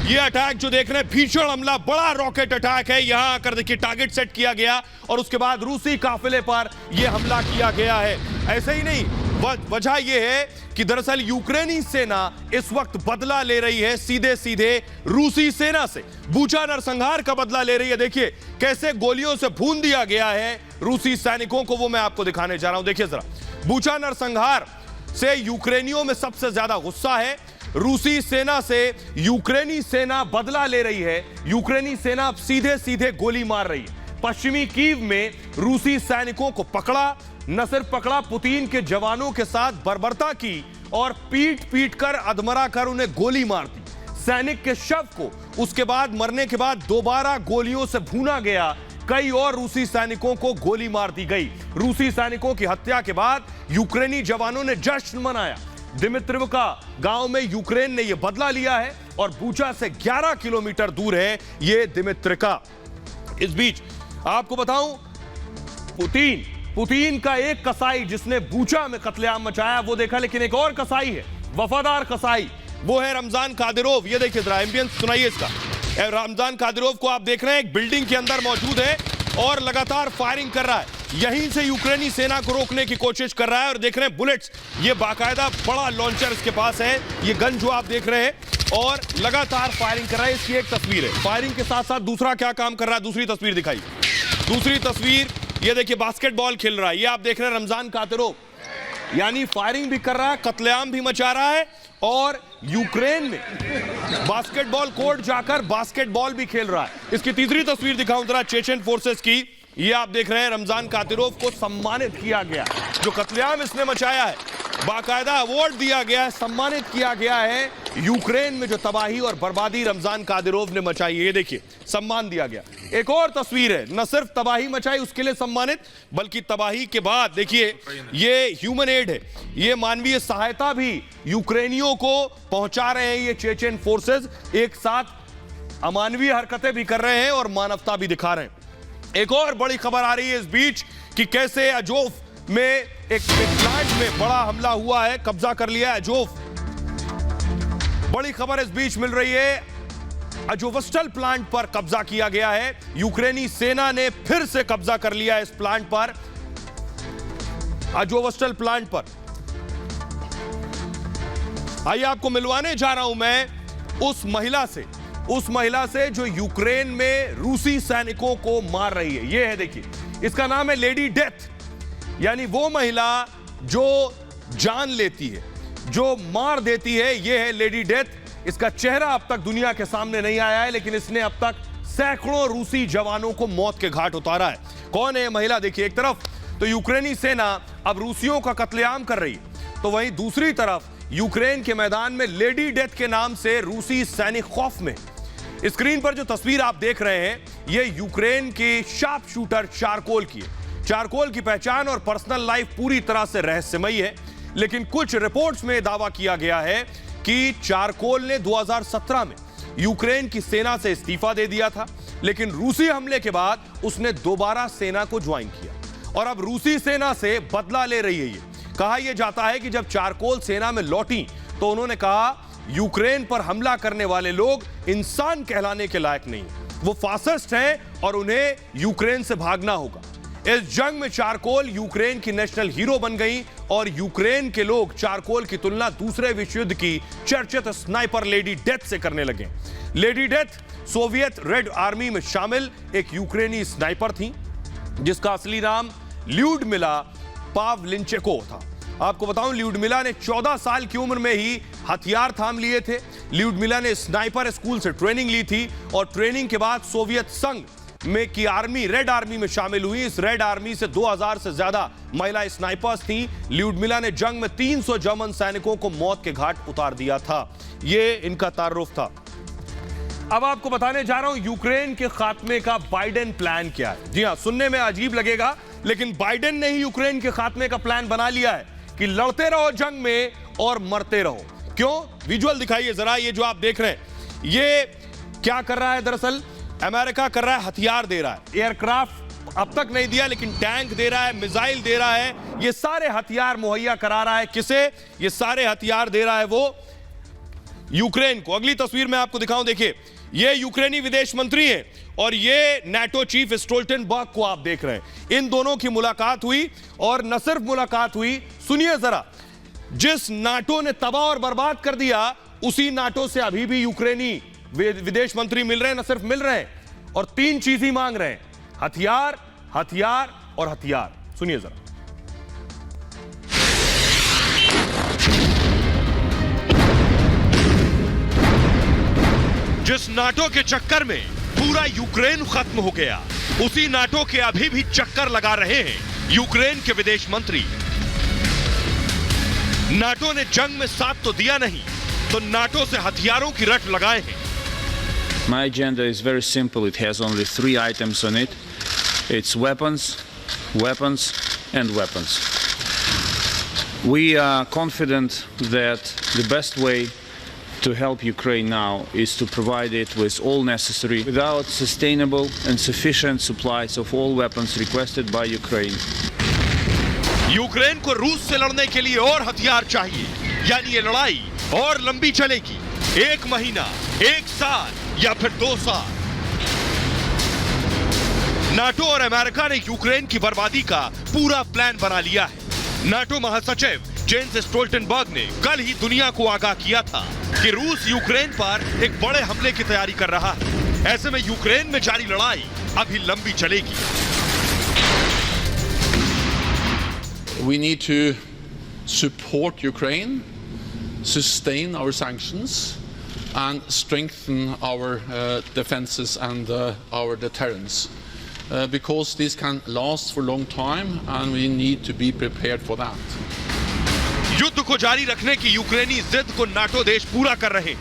ये अटैक जो देख रहे हैं, भीषण हमला, बड़ा रॉकेट अटैक है। यहां आकर देखिए टारगेट सेट किया गया और उसके बाद रूसी काफिले पर यह हमला किया गया है। ऐसे ही नहीं, वजह यह है कि दरअसल यूक्रेनी सेना इस वक्त बदला ले रही है सीधे सीधे रूसी सेना से। बूचा नरसंहार का बदला ले रही है। देखिए कैसे गोलियों से भून दिया गया है रूसी सैनिकों को, वो मैं आपको दिखाने जा रहा हूं। देखिए जरा, बूचा नरसंहार से यूक्रेनियों में सबसे ज्यादा गुस्सा है। रूसी सेना से यूक्रेनी सेना बदला ले रही है। यूक्रेनी सेना अब सीधे सीधे गोली मार रही है। पश्चिमी कीव में रूसी सैनिकों को पकड़ा, न सिर्फ पकड़ा, पुतिन के जवानों के साथ बर्बरता की और पीट पीट कर अधमरा कर उन्हें गोली मार दी। सैनिक के शव को उसके बाद मरने के बाद दोबारा गोलियों से भूना गया। कई और रूसी सैनिकों को गोली मार दी गई। रूसी सैनिकों की हत्या के बाद यूक्रेनी जवानों ने जश्न मनाया। दिमित्रिवका गांव में यूक्रेन ने यह बदला लिया है और बूचा से 11 किलोमीटर दूर है यह दिमित्रिका। इस बीच आपको बताऊं, पुतिन का एक कसाई जिसने बूचा में कत्लेआम मचाया वो देखा, लेकिन एक और कसाई है, वफादार कसाई, वो है रमजान कादिरोव। ये देखिए जरा, एम्बियंस सुनाइए इसका। रमजान कादिरोव को आप देख रहे हैं, एक बिल्डिंग के अंदर मौजूद है और लगातार फायरिंग कर रहा है। यहीं से यूक्रेनी सेना को रोकने की कोशिश कर रहा है और देख रहे हैं बुलेट्स, ये बाकायदा बड़ा लॉन्चर इसके पास है, ये गन जो आप देख रहे हैं, और लगातार फायरिंग कर रहा है। इसकी एक तस्वीर है। फायरिंग के साथ साथ दूसरा क्या काम कर रहा है, दूसरी तस्वीर दिखाई। दूसरी तस्वीर ये देखिए बास्केटबॉल खेल रहा है, ये आप देख रहे हैं रमजान कादिरोव, यानी फायरिंग भी कर रहा है, कत्लेआम भी मचा रहा है और यूक्रेन में बास्केटबॉल कोर्ट जाकर बास्केटबॉल भी खेल रहा है। इसकी तीसरी तस्वीर दिखाऊं जरा चेचन फोर्सेस की। ये आप देख रहे हैं रमजान कादिरोव को सम्मानित किया गया, जो कत्लेआम इसने मचाया है, बाकायदा अवार्ड दिया गया है, सम्मानित किया गया है। यूक्रेन में जो तबाही और बर्बादी रमजान कादिरोव ने मचाई है, ये देखिए सम्मान दिया गया। एक और तस्वीर है, न सिर्फ तबाही मचाई उसके लिए सम्मानित, बल्कि तबाही के बाद देखिए ये ह्यूमन एड है, ये मानवीय सहायता भी यूक्रेनियों को पहुंचा रहे हैं। ये चेचन फोर्सेस एक साथ अमानवीय हरकतें भी कर रहे हैं और मानवता भी दिखा रहे हैं। एक और बड़ी खबर आ रही है इस बीच कि कैसे अजोफ में एक प्लांट में बड़ा हमला हुआ है, कब्जा कर लिया है अजोफ। बड़ी खबर इस बीच मिल रही है, अजोवस्टल प्लांट पर कब्जा किया गया है। यूक्रेनी सेना ने फिर से कब्जा कर लिया है इस प्लांट पर, अजोवस्टल प्लांट पर। आइए आपको मिलवाने जा रहा हूं मैं उस महिला से जो यूक्रेन में रूसी सैनिकों को मार रही है। यह है देखिए, इसका नाम है लेडी डेथ, यानी वो महिला जो जान लेती है, जो मार देती है, यह है लेडी डेथ। इसका चेहरा अब तक दुनिया के सामने नहीं आया है, लेकिन इसने अब तक सैकड़ों रूसी जवानों को मौत के घाट उतारा है। कौन है यह महिला? देखिए, एक तरफ तो यूक्रेनी सेना अब रूसियों का कत्लेआम कर रही है, तो वहीं दूसरी तरफ यूक्रेन के मैदान में लेडी डेथ के नाम से रूसी सैनिक खौफ में। स्क्रीन पर जो तस्वीर आप देख रहे हैं, यह यूक्रेन के शार्प शूटर चारकोल की है। चारकोल की पहचान और पर्सनल लाइफ पूरी तरह से रहस्यमयी है, लेकिन कुछ रिपोर्ट्स में दावा किया गया है कि चारकोल ने 2017 में यूक्रेन की सेना से इस्तीफा दे दिया था, लेकिन रूसी हमले के बाद उसने दोबारा सेना को ज्वाइन किया और अब रूसी सेना से बदला ले रही है। ये कहा यह जाता है कि जब चारकोल सेना में लौटी तो उन्होंने कहा यूक्रेन पर हमला करने वाले लोग इंसान कहलाने के लायक नहीं, वो फासिस्ट हैं और उन्हें यूक्रेन से भागना होगा। इस जंग में चारकोल यूक्रेन की नेशनल हीरो बन गई और यूक्रेन के लोग चारकोल की तुलना दूसरे विश्व युद्ध की चर्चित स्नाइपर लेडी डेथ से करने लगे। Lady death Soviet red army में शामिल एक यूक्रेनी स्नाइपर थी, जिसका असली नाम ल्यूडमिला पावलिंचेको था। आपको बताऊं, ल्यूडमिला ने 14 साल की उम्र में ही हथियार थाम लिए थे। ल्यूडमिला ने स्नाइपर स्कूल से ट्रेनिंग ली थी और ट्रेनिंग के बाद सोवियत संघ में की आर्मी, रेड आर्मी में शामिल हुई। इस रेड आर्मी से 2000 से ज्यादा महिला स्नाइपर्स थी। ल्यूडमिला ने जंग में 300 जर्मन सैनिकों को मौत के घाट उतार दिया था। यह इनका तारुफ था। अब आपको बताने जा रहा हूं यूक्रेन के खात्मे का बाइडेन प्लान क्या है। जी हां, सुनने में अजीब लगेगा, लेकिन बाइडेन ने ही यूक्रेन के खात्मे का प्लान बना लिया है कि लड़ते रहो जंग में और मरते रहो। क्यों? विजुअल दिखाइए जरा। ये जो आप देख रहे हैं, ये क्या कर रहा है? दरअसल अमेरिका कर रहा है, हथियार दे रहा है। एयरक्राफ्ट अब तक नहीं दिया, लेकिन टैंक दे रहा है, मिसाइल दे रहा है। ये सारे हथियार मुहैया करा रहा है। किसे? ये सारे हथियार दे रहा है वो यूक्रेन को। अगली तस्वीर में आपको दिखाऊं, देखिए, ये यूक्रेनी विदेश मंत्री हैं और ये नाटो चीफ स्टोल्टनबर्ग को आप देख रहे हैं। इन दोनों की मुलाकात हुई और न सिर्फ मुलाकात हुई, सुनिए जरा, जिस नाटो ने तबाह और बर्बाद कर दिया, उसी नाटो से अभी भी यूक्रेनी विदेश मंत्री मिल रहे हैं। न सिर्फ मिल रहे हैं और 3 चीज ही मांग रहे हैं, हथियार, हथियार और हथियार। सुनिए जरा। जिस नाटो के चक्कर में पूरा यूक्रेन खत्म हो गया, उसी नाटो के अभी भी चक्कर लगा रहे हैं यूक्रेन के विदेश मंत्री। नाटो ने जंग में साथ तो दिया नहीं, तो नाटो से हथियारों की रट लगाए हैं। My agenda is very simple. It has only 3 items on it. It's weapons, weapons, and weapons. We are confident that the best way to help Ukraine now is to provide it with all necessary, without sustainable and sufficient supplies of all weapons requested by Ukraine. Ukraine को रूस से लड़ने के लिए और हथियार चाहिए, यानी ये लड़ाई और लंबी चलेगी, 1 महीना, 1 साल या फिर 2 साल। नाटो और अमेरिका ने यूक्रेन की बर्बादी का पूरा प्लान बना लिया है। नाटो महासचिव जेन्स स्टोल्टनबर्ग ने कल ही दुनिया को आगाह किया था कि रूस यूक्रेन पर एक बड़े हमले की तैयारी कर रहा है। ऐसे में यूक्रेन में जारी लड़ाई अभी लंबी चलेगी। we need to support Ukraine, sustain our sanctions, and strengthen our defenses and our deterrence. Because this can last for a long time, and we need to be prepared for that. युद्ध को जारी रखने की यूक्रेनी जिद को NATO देश पूरा कर रहे।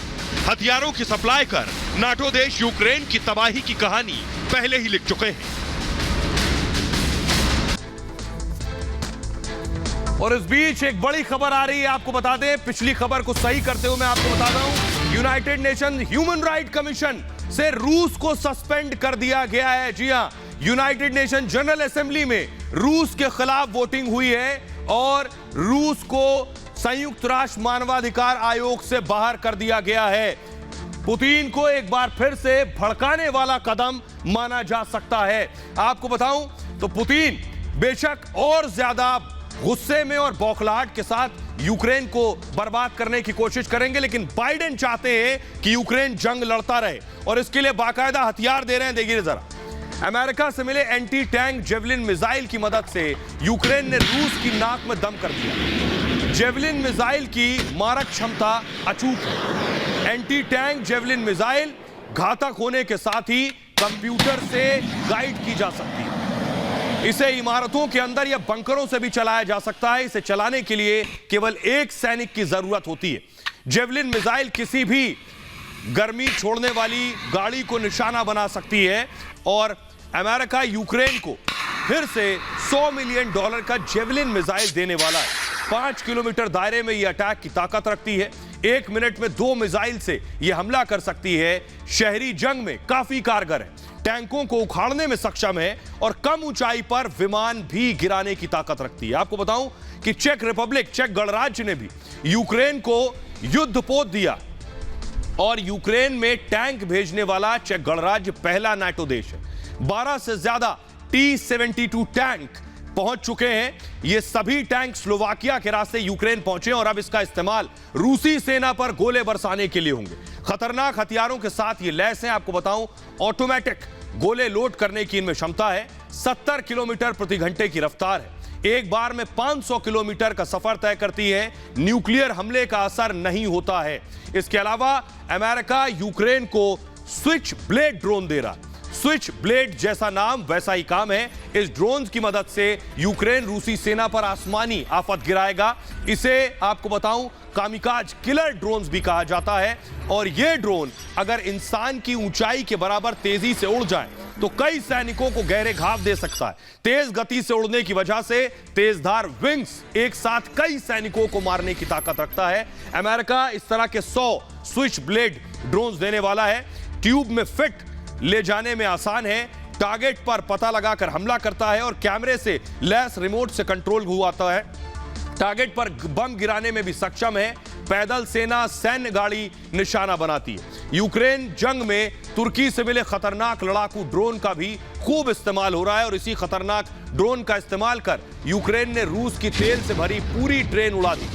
हथियारों की सप्लाई कर नाटो देश यूक्रेन की तबाही की कहानी पहले ही लिख चुके हैं। और इस बीच एक बड़ी खबर आ रही है, आपको बता दें, पिछली खबर को सही करते हुए मैं आपको बता दूं, United nation human right commission से रूस को सस्पेंड कर दिया गया है। जी हां, यूनाइटेड नेशन जनरल असेंबली में रूस के खिलाफ वोटिंग हुई है और रूस को संयुक्त राष्ट्र मानवाधिकार आयोग से बाहर कर दिया गया है। पुतिन को एक बार फिर से भड़काने वाला कदम माना जा सकता है। आपको बताऊं तो पुतिन बेशक और ज्यादा गुस्से में और बौखलाहट के साथ यूक्रेन को बर्बाद करने की कोशिश करेंगे, लेकिन बाइडेन चाहते हैं कि यूक्रेन जंग लड़ता रहे और इसके लिए बाकायदा हथियार दे रहे हैं। देखिए जरा, अमेरिका से मिले एंटी टैंक जेवलिन मिसाइल की मदद से यूक्रेन ने रूस की नाक में दम कर दिया। जेवलिन मिसाइल की मारक क्षमता अचूक है। एंटी टैंक जेवलिन मिसाइल घातक होने के साथ ही कंप्यूटर से गाइड की जा सकती है। इसे इमारतों के अंदर या बंकरों से भी चलाया जा सकता है। इसे चलाने के लिए केवल एक सैनिक की जरूरत होती है। जेवलिन मिसाइल किसी भी गर्मी छोड़ने वाली गाड़ी को निशाना बना सकती है और अमेरिका यूक्रेन को फिर से $100 मिलियन का जेवलिन मिसाइल देने वाला है। 5 किलोमीटर दायरे में यह अटैक की ताकत रखती है। 1 मिनट में 2 मिसाइल से यह हमला कर सकती है। शहरी जंग में काफी कारगर है, टैंकों को उखाड़ने में सक्षम है और कम ऊंचाई पर विमान भी गिराने की ताकत रखती है। आपको बताऊं कि चेक रिपब्लिक, चेक गणराज्य ने भी यूक्रेन को युद्धपोत दिया और यूक्रेन में टैंक भेजने वाला चेक गणराज्य पहला नाटो देश है। 12 से ज्यादा T-72 टैंक पहुंच चुके हैं। ये सभी टैंक स्लोवाकिया के रास्ते यूक्रेन पहुंचे और अब इसका इस्तेमाल रूसी सेना पर गोले बरसाने के लिए होंगे। खतरनाक हथियारों के साथ ये लैस हैं। आपको बताऊं, ऑटोमेटिक गोले लोड करने की इनमें क्षमता है। 70 किलोमीटर प्रति घंटे की रफ्तार है। एक बार में 500 किलोमीटर का सफर तय करती है। न्यूक्लियर हमले का असर नहीं होता है। इसके अलावा अमेरिका यूक्रेन को स्विच ब्लेड ड्रोन दे रहा है। स्विच ब्लेड जैसा नाम वैसा ही काम है। इस ड्रोन की मदद से यूक्रेन रूसी सेना पर आसमानी आफत गिराएगा। इसे आपको बताऊं, कामिकाज किलर ड्रोन्स भी कहा जाता है और यह ड्रोन अगर इंसान की ऊंचाई के बराबर तेजी से उड़ जाए तो कई सैनिकों को गहरे घाव दे सकता है। तेज गति से उड़ने की वजह से तेजधार विंग्स एक साथ कई सैनिकों को मारने की ताकत रखता है। अमेरिका इस तरह के 100 स्विच ब्लेड ड्रोन्स देने वाला है। ट्यूब में फिट ले जाने में आसान है, टारगेट पर पता लगाकर हमला करता है और कैमरे से लैस रिमोट से कंट्रोल हुआ है। टारगेट पर बम गिराने में भी सक्षम है। पैदल सेना सैन्य गाड़ी निशाना बनाती है। यूक्रेन जंग में तुर्की से मिले खतरनाक लड़ाकू ड्रोन का भी खूब इस्तेमाल हो रहा है और इसी खतरनाक ड्रोन का इस्तेमाल कर यूक्रेन ने रूस की तेल से भरी पूरी ट्रेन उड़ा दी।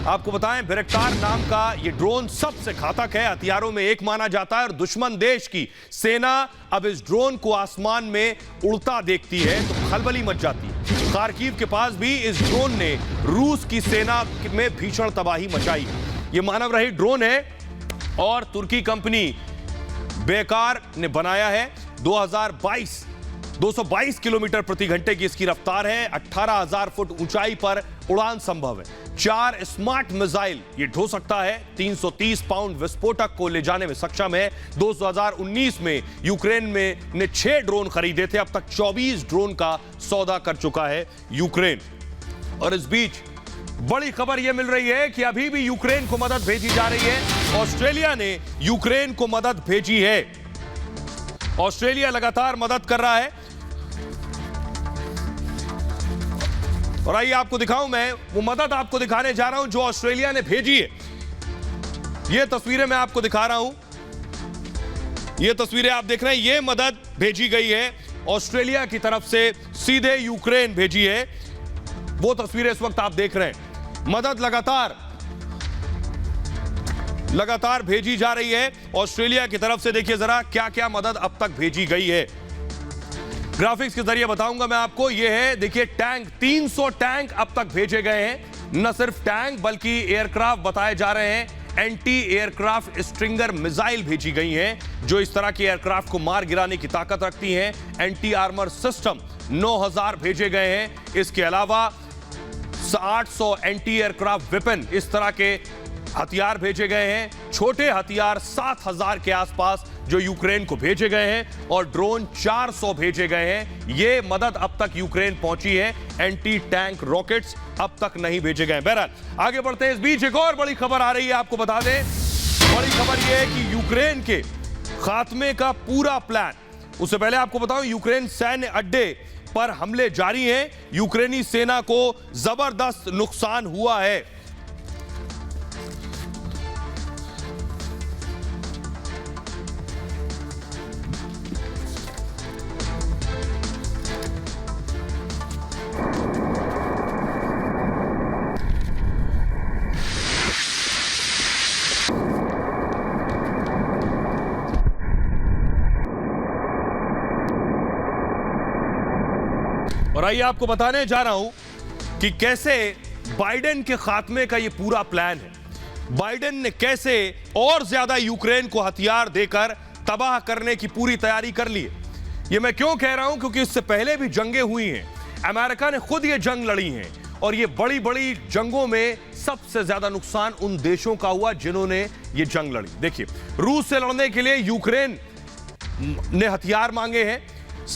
आपको बताएं, बैरक्टार नाम का यह ड्रोन सबसे घातक है, हथियारों में एक माना जाता है और दुश्मन देश की सेना अब इस ड्रोन को आसमान में उड़ता देखती है तो खलबली मच जाती है। खार्किव के पास भी इस ड्रोन ने रूस की सेना में भीषण तबाही मचाई। यह मानव रहित ड्रोन है और तुर्की कंपनी बेकार ने बनाया है। 222 किलोमीटर प्रति घंटे की इसकी रफ्तार है। 18,000 फुट ऊंचाई पर उड़ान संभव है। 4 स्मार्ट मिसाइल ये ढो सकता है। 330 पाउंड विस्फोटक को ले जाने में सक्षम है। 2019 में यूक्रेन ने 6 ड्रोन खरीदे थे। अब तक 24 ड्रोन का सौदा कर चुका है यूक्रेन। और इस बीच बड़ी खबर यह मिल रही है कि अभी भी यूक्रेन को मदद भेजी जा रही है। ऑस्ट्रेलिया ने यूक्रेन को मदद भेजी है। ऑस्ट्रेलिया लगातार मदद कर रहा है और आइए आपको दिखाऊं, मैं वो मदद आपको दिखाने जा रहा हूं जो ऑस्ट्रेलिया ने भेजी है। ये तस्वीरें मैं आपको दिखा रहा हूं। ये तस्वीरें आप देख रहे हैं, ये मदद भेजी गई है ऑस्ट्रेलिया की तरफ से, सीधे यूक्रेन भेजी है। वो तस्वीरें इस वक्त आप देख रहे हैं। मदद लगातार भेजी जा रही है ऑस्ट्रेलिया की तरफ से। देखिए जरा क्या क्या मदद अब तक भेजी गई है। ग्राफिक्स के जरिए बताऊंगा मैं आपको। ये है, देखिए टैंक, 300 टैंक अब तक भेजे गए हैं। न सिर्फ टैंक बल्कि एयरक्राफ्ट बताए जा रहे हैं, एंटी एयरक्राफ्ट स्ट्रिंगर मिसाइल भेजी गई हैं जो इस तरह के एयरक्राफ्ट को मार गिराने की ताकत रखती हैं। एंटी आर्मर सिस्टम 9000 भेजे गए हैं। इसके अलावा 800 एंटी एयरक्राफ्ट वेपन, इस तरह के हथियार भेजे गए हैं। छोटे हथियार 7000 के आसपास जो यूक्रेन को भेजे गए हैं और ड्रोन 400 भेजे गए हैं। ये मदद अब तक यूक्रेन पहुंची है। एंटी टैंक रॉकेट्स अब तक नहीं भेजे गए। बहरहाल आगे बढ़ते हैं। इस बीच एक और बड़ी खबर आ रही है, आपको बता दें। बड़ी खबर यह है कि यूक्रेन के खात्मे का पूरा प्लान, उससे पहले आपको बताऊं, यूक्रेन सैन्य अड्डे पर हमले जारी हैं। यूक्रेनी सेना को जबरदस्त नुकसान हुआ है। और आइए आपको बताने जा रहा हूं कि कैसे बाइडेन के खात्मे का यह पूरा प्लान है। बाइडेन ने कैसे और ज्यादा यूक्रेन को हथियार देकर तबाह करने की पूरी तैयारी कर ली है। यह मैं क्यों कह रहा हूं, क्योंकि इससे पहले भी जंगें हुई हैं। अमेरिका ने खुद ये जंग लड़ी है और ये बड़ी बड़ी जंगों में सबसे ज्यादा नुकसान उन देशों का हुआ जिन्होंने ये जंग लड़ी। देखिए, रूस से लड़ने के लिए यूक्रेन ने हथियार मांगे हैं।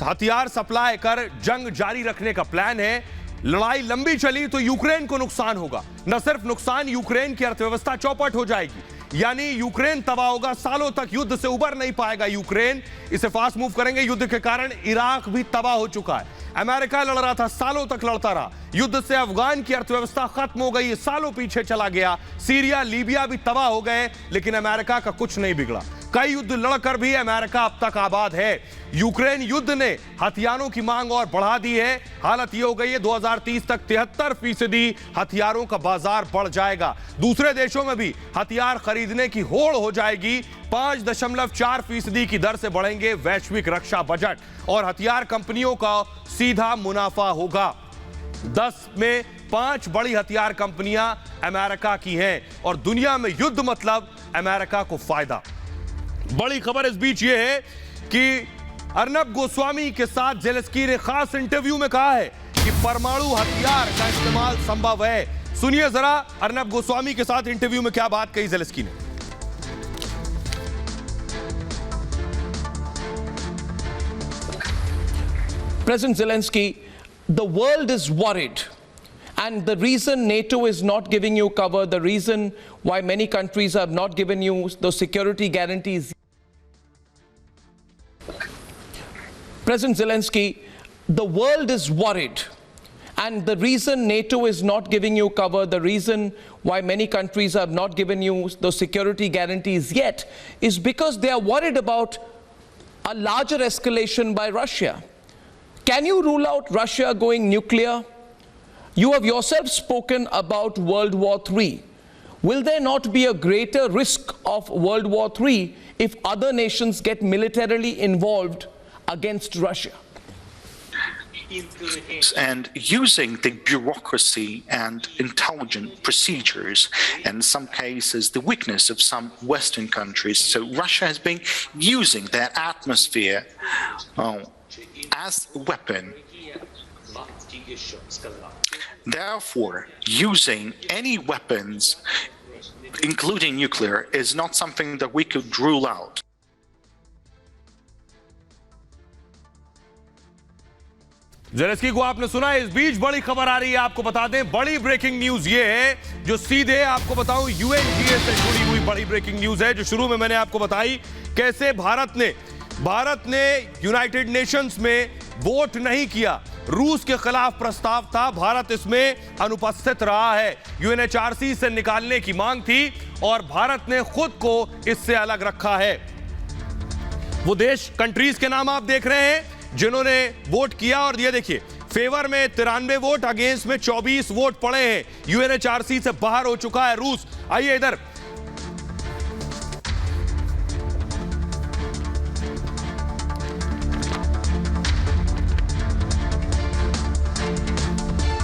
हथियार सप्लाई कर जंग जारी रखने का प्लान है। लड़ाई लंबी चली तो यूक्रेन को नुकसान होगा। न सिर्फ नुकसान, यूक्रेन की अर्थव्यवस्था चौपट हो जाएगी, यानी यूक्रेन तबाह होगा। सालों तक युद्ध से उबर नहीं पाएगा यूक्रेन। इसे फास्ट मूव करेंगे। युद्ध के कारण इराक भी तबाह हो चुका है। अमेरिका लड़ रहा था, सालों तक लड़ता रहा। युद्ध से अफगान की अर्थव्यवस्था खत्म हो गई, सालों पीछे चला गया। सीरिया, लीबिया भी तबाह हो गए, लेकिन अमेरिका का कुछ नहीं बिगड़ा। कई युद्ध लड़कर भी अमेरिका अब तक आबाद है। यूक्रेन युद्ध ने हथियारों की मांग और बढ़ा दी है। हालत यह हो गई है 2030 तक 73% हथियारों का बाजार बढ़ जाएगा। दूसरे देशों में भी हथियार खरीदने की होड़ हो जाएगी। 5.4% की दर से बढ़ेंगे वैश्विक रक्षा बजट और हथियार कंपनियों का सीधा मुनाफा होगा। 10 में 5 बड़ी हथियार कंपनियां अमेरिका की हैं और दुनिया में युद्ध मतलब अमेरिका को फायदा। बड़ी खबर इस बीच यह है कि अर्नब गोस्वामी के साथ जेलेंस्की ने खास इंटरव्यू में कहा है कि परमाणु हथियार का इस्तेमाल संभव है। सुनिए जरा अर्नब गोस्वामी के साथ इंटरव्यू में क्या बात कही जेलेंस्की ने। President Zelensky, the world is worried, and the reason NATO is not giving you cover, the reason why many countries have not given you those security guarantees. President Zelensky, the world is worried, and the reason NATO is not giving you cover, the reason why many countries have not given you those security guarantees yet, is because they are worried about a larger escalation by Russia. Can you rule out Russia going nuclear? You have yourself spoken about World War III. Will there not be a greater risk of World War III if other nations get militarily involved against Russia? And using the bureaucracy and intelligent procedures, and in some cases the weakness of some Western countries. So Russia has been using their atmosphere as a weapon. Therefore, using any weapons, including nuclear, is not something that we could rule out. Zelensky को आपने सुना। इस बीच बड़ी खबर आ रही है, आपको बता दें। बड़ी ब्रेकिंग न्यूज ये है जो सीधे आपको बताऊं यूएनजीए से जुड़ी हुई बड़ी ब्रेकिंग न्यूज है, जो शुरू में मैंने आपको बताई कैसे भारत ने यूनाइटेड नेशंस में वोट नहीं किया। रूस के खिलाफ प्रस्ताव था, भारत इसमें अनुपस्थित रहा है। यूएनएचआरसी से निकालने की मांग थी और भारत ने खुद को इससे अलग रखा है। वो देश, कंट्रीज के नाम आप देख रहे हैं जिन्होंने वोट किया, और ये देखिए फेवर में 93 वोट, अगेंस्ट में 24 वोट पड़े हैं। यूएनएचआरसी से बाहर हो चुका है रूस। आइए इधर,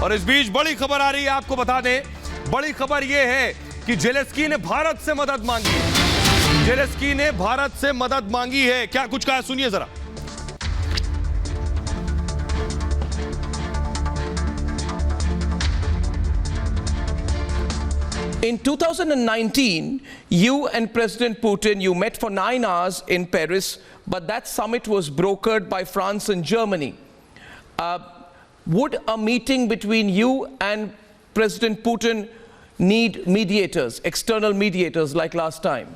और इस बीच बड़ी खबर आ रही है, आपको बता दें, बड़ी खबर यह है कि जेलेंस्की ने भारत से मदद मांगी है। जेलेंस्की ने भारत से मदद मांगी है। क्या कुछ कहा, सुनिए जरा। In 2019, you and President Putin, you met for 9 hours in Paris, but that summit was brokered by France and Germany. Would a meeting between you and President Putin need mediators, external mediators like last time?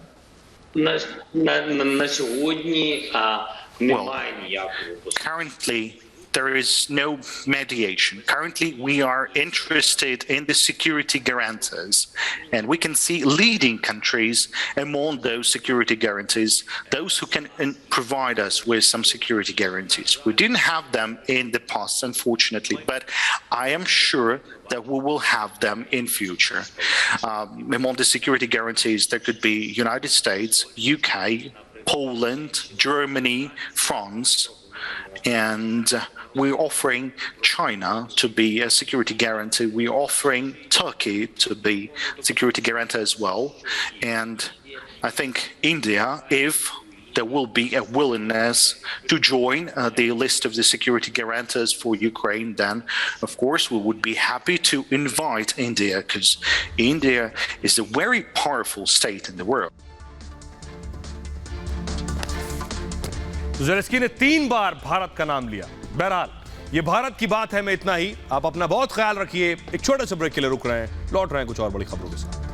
На сьогодні немає ніякого. Currently, there is no mediation. Currently, we are interested in the security guarantors, and we can see leading countries among those security guarantees, those who can provide us with some security guarantees. We didn't have them in the past, unfortunately, but I am sure that we will have them in future. Among the security guarantees, there could be United States, UK, Poland, Germany, France, and we're offering China to be a security guarantee. We're offering Turkey to be security guarantor as well. And I think India, if there will be a willingness to join the list of the security guarantors for Ukraine, then of course we would be happy to invite India, because India is a very powerful state in the world. Zelensky ने 3 बार भारत का नाम लिया। बहरहाल ये भारत की बात है, मैं इतना ही। आप अपना बहुत ख्याल रखिए। एक छोटे से ब्रेक के लिए रुक रहे हैं, लौट रहे हैं कुछ और बड़ी खबरों के साथ।